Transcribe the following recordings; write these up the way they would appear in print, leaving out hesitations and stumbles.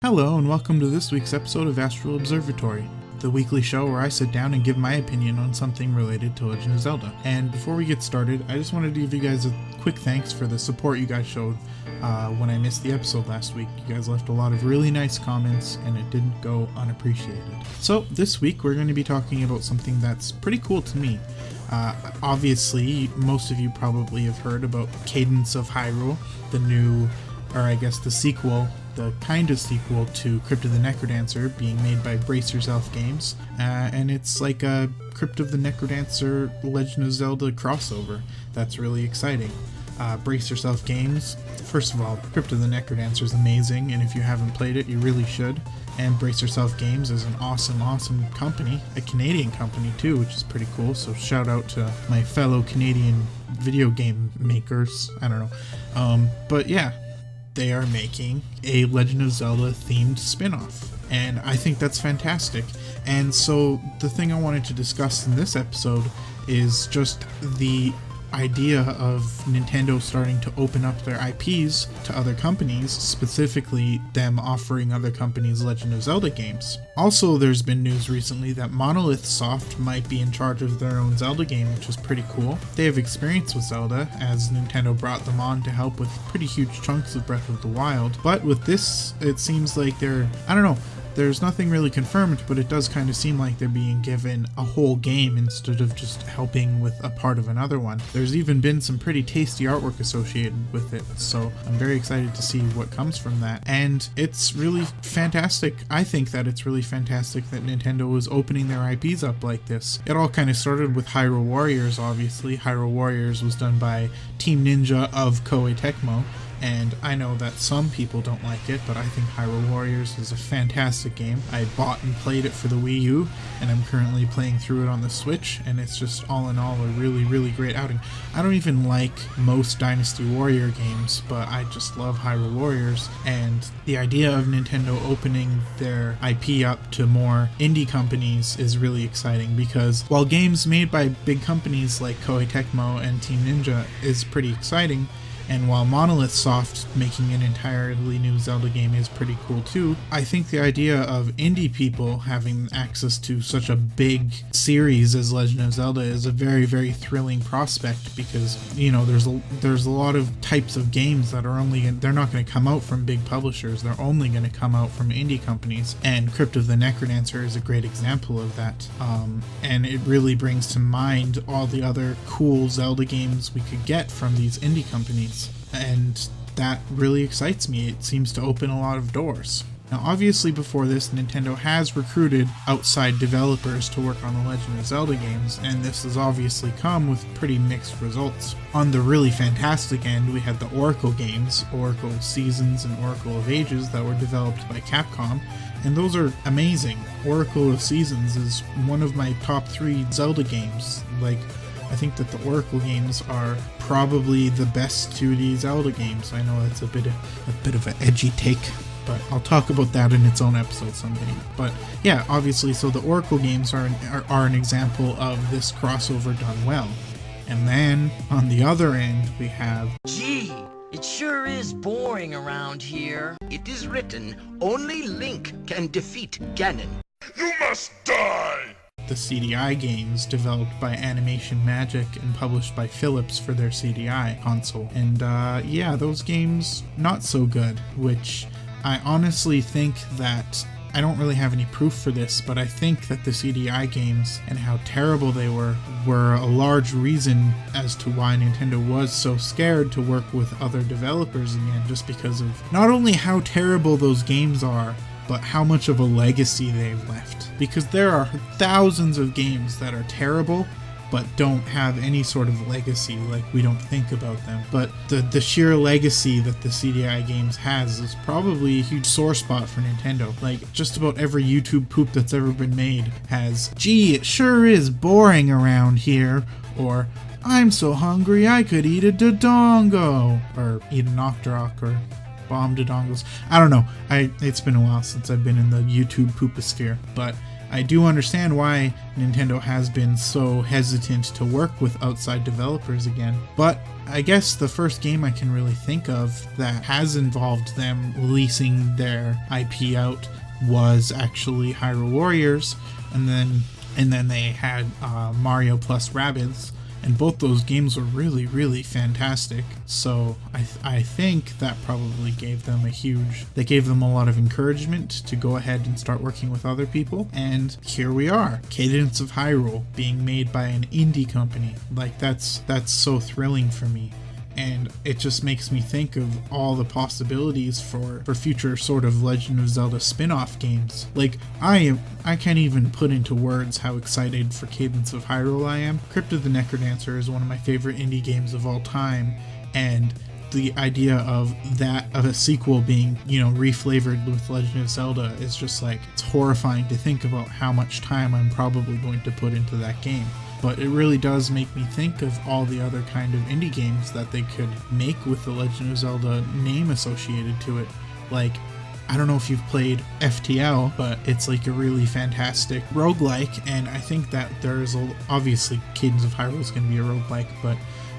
Hello and welcome to this week's episode of Astral Observatory, the weekly show where I sit down and give my opinion on something related to Legend of Zelda. And before we get started, I just wanted to give you guys a quick thanks for the support you guys showed when I missed the episode last week. You guys left a lot of really nice comments and it didn't go unappreciated. So this week we're going to be talking about something that's pretty cool to me. Obviously, most of you probably have heard about Cadence of Hyrule, the sequel, the kind of sequel to Crypt of the Necrodancer being made by Brace Yourself Games, and it's like a Crypt of the Necrodancer Legend of Zelda crossover. That's really exciting. Brace Yourself Games, first of all, Crypt of the Necrodancer is amazing, and if you haven't played it, you really should. And Brace Yourself Games is an awesome company, a Canadian company too, which is pretty cool, so shout out to my fellow Canadian video game makers. I don't know. But yeah, they are making a Legend of Zelda themed spin-off, and I think that's fantastic. And so the thing I wanted to discuss in this episode is just the idea of Nintendo starting to open up their IPs to other companies, specifically them offering other companies Legend of Zelda games. Also, there's been news recently that Monolith Soft might be in charge of their own Zelda game, which is pretty cool. They have experience with Zelda, as Nintendo brought them on to help with pretty huge chunks of Breath of the Wild. But with this, it seems like there's nothing really confirmed, but it does kind of seem like they're being given a whole game instead of just helping with a part of another one. There's even been some pretty tasty artwork associated with it, so I'm very excited to see what comes from that. And it's really fantastic. I think that it's really fantastic that Nintendo is opening their IPs up like this. It all kind of started with Hyrule Warriors, obviously. Hyrule Warriors was done by Team Ninja of Koei Tecmo. And I know that some people don't like it, but I think Hyrule Warriors is a fantastic game. I bought and played it for the Wii U, and I'm currently playing through it on the Switch, and it's just all in all a really, really great outing. I don't even like most Dynasty Warrior games, but I just love Hyrule Warriors, and the idea of Nintendo opening their IP up to more indie companies is really exciting, because while games made by big companies like Koei Tecmo and Team Ninja is pretty exciting, and while Monolith Soft making an entirely new Zelda game is pretty cool too, I think the idea of indie people having access to such a big series as Legend of Zelda is a very, very thrilling prospect, because, you know, there's a lot of types of games that are they're not going to come out from big publishers, they're only going to come out from indie companies, and Crypt of the Necrodancer is a great example of that. And it really brings to mind all the other cool Zelda games we could get from these indie companies. And that really excites me. It seems to open a lot of doors. Now, obviously before this, Nintendo has recruited outside developers to work on the Legend of Zelda games, and this has obviously come with pretty mixed results. On the really fantastic end, we had the Oracle games, Oracle Seasons and Oracle of Ages, that were developed by Capcom, and those are amazing. Oracle of Seasons is one of my top 3 Zelda games. I think that the Oracle games are probably the best 2D Zelda games. I know that's a bit of an edgy take, but I'll talk about that in its own episode someday. But yeah, obviously, so the Oracle games are an example of this crossover done well. And then on the other end, we have, gee, it sure is boring around here. It is written, only Link can defeat Ganon. You must die! the CDI Games, developed by Animation Magic and published by Philips for their CDI console. And yeah, those games, not so good, which I honestly think that, I don't really have any proof for this, but I think that the CDI games and how terrible they were a large reason as to why Nintendo was so scared to work with other developers again, just because of not only how terrible those games are, but how much of a legacy they've left. Because there are thousands of games that are terrible, but don't have any sort of legacy, like we don't think about them. But the sheer legacy that the CDI Games has is probably a huge sore spot for Nintendo. Like, just about every YouTube poop that's ever been made has, gee, it sure is boring around here, or I'm so hungry I could eat a Dodongo, or eat a Nocturok, or bomb Dodongos. I don't know. It's been a while since I've been in the YouTube pooposphere, but I do understand why Nintendo has been so hesitant to work with outside developers again, but I guess the first game I can really think of that has involved them leasing their IP out was actually Hyrule Warriors, and then they had Mario plus Rabbids, and both those games were really, really fantastic. So I think that probably gave them a lot of encouragement to go ahead and start working with other people. And here we are, Cadence of Hyrule being made by an indie company. Like that's so thrilling for me. And it just makes me think of all the possibilities for future sort of Legend of Zelda spin-off games. Like, I can't even put into words how excited for Cadence of Hyrule I am. Crypt of the Necrodancer is one of my favorite indie games of all time, and the idea of a sequel being, reflavored with Legend of Zelda is just like, it's horrifying to think about how much time I'm probably going to put into that game. But it really does make me think of all the other kind of indie games that they could make with the Legend of Zelda name associated to it. Like, I don't know if you've played FTL, but it's like a really fantastic roguelike, and I think that there's obviously Cadence of Hyrule is going to be a roguelike, but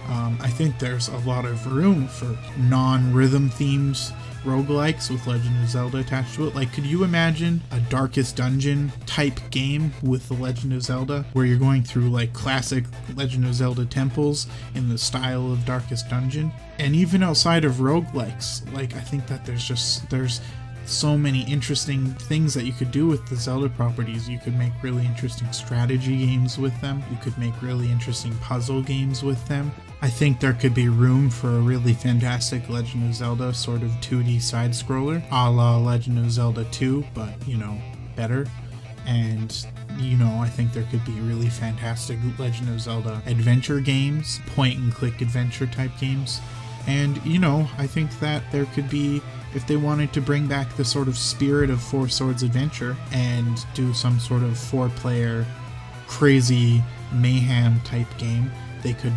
I think there's a lot of room for non-rhythm themed roguelikes with Legend of Zelda attached to it. Like, could you imagine a Darkest Dungeon type game with the Legend of Zelda, where you're going through like classic Legend of Zelda temples in the style of Darkest Dungeon? And even outside of roguelikes, like, I think that there's so many interesting things that you could do with the Zelda properties. You could make really interesting strategy games with them. You could make really interesting puzzle games with them. I think there could be room for a really fantastic Legend of Zelda sort of 2D side-scroller, a la Legend of Zelda 2, but, better. And, I think there could be really fantastic Legend of Zelda adventure games, point-and-click adventure type games. And, I think that there could be, if they wanted to bring back the sort of spirit of Four Swords Adventure and do some sort of 4-player crazy mayhem type game, they could,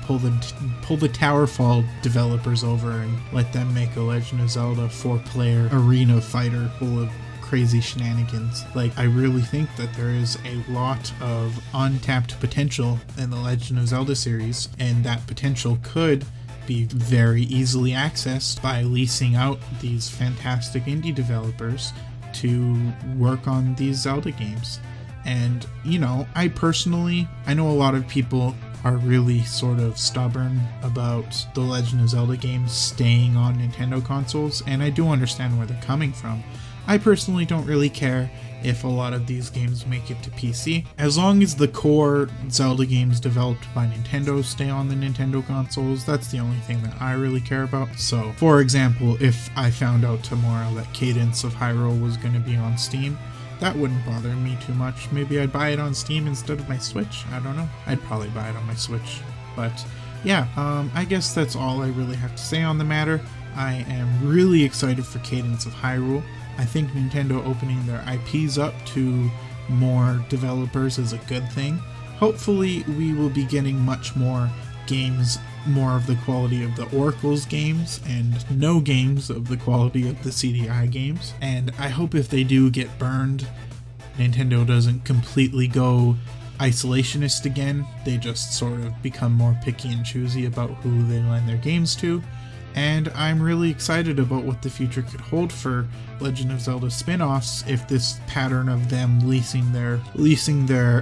pull the Towerfall developers over and let them make a Legend of Zelda 4-player arena fighter full of crazy shenanigans. Like, I really think that there is a lot of untapped potential in the Legend of Zelda series, and that potential could be very easily accessed by leasing out these fantastic indie developers to work on these Zelda games. And, I know a lot of people are really sort of stubborn about the Legend of Zelda games staying on Nintendo consoles, and I do understand where they're coming from. I personally don't really care if a lot of these games make it to PC, as long as the core Zelda games developed by Nintendo stay on the Nintendo consoles. That's the only thing that I really care about. So, for example, if I found out tomorrow that Cadence of Hyrule was going to be on Steam, that wouldn't bother me too much. Maybe I'd buy it on Steam instead of my Switch. I don't know. I'd probably buy it on my Switch. But yeah, I guess that's all I really have to say on the matter. I am really excited for Cadence of Hyrule. I think Nintendo opening their IPs up to more developers is a good thing. Hopefully we will be getting much more games, more of the quality of the Oracle's games, and no games of the quality of the CDI games. And I hope if they do get burned, Nintendo doesn't completely go isolationist again. They just sort of become more picky and choosy about who they lend their games to. And I'm really excited about what the future could hold for Legend of Zelda spin-offs if this pattern of them leasing their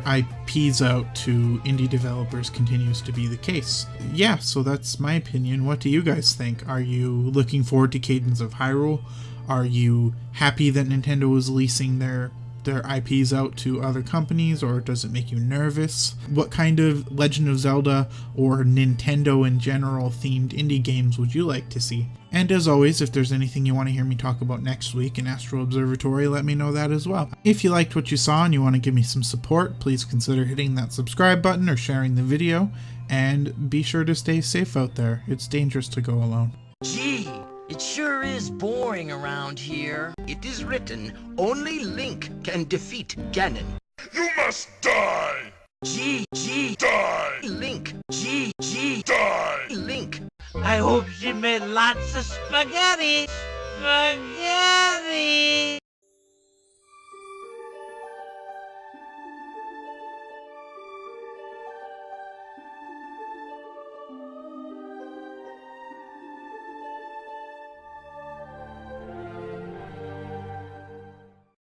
IPs out to indie developers continues to be the case. Yeah, so that's my opinion. What do you guys think? Are you looking forward to Cadence of Hyrule? Are you happy that Nintendo is leasing their IPs out to other companies, or does it make you nervous? What kind of Legend of Zelda or Nintendo in general themed indie games would you like to see? And as always, if there's anything you want to hear me talk about next week in Astral Observatory, let me know that as well. If you liked what you saw and you want to give me some support, please consider hitting that subscribe button or sharing the video, and be sure to stay safe out there. It's dangerous to go alone. Gee, it sure is boring around here. It is written, only Link can defeat Ganon. You must die! G, Die! Link, Die! Link. I hope she made lots of spaghetti. Spaghetti!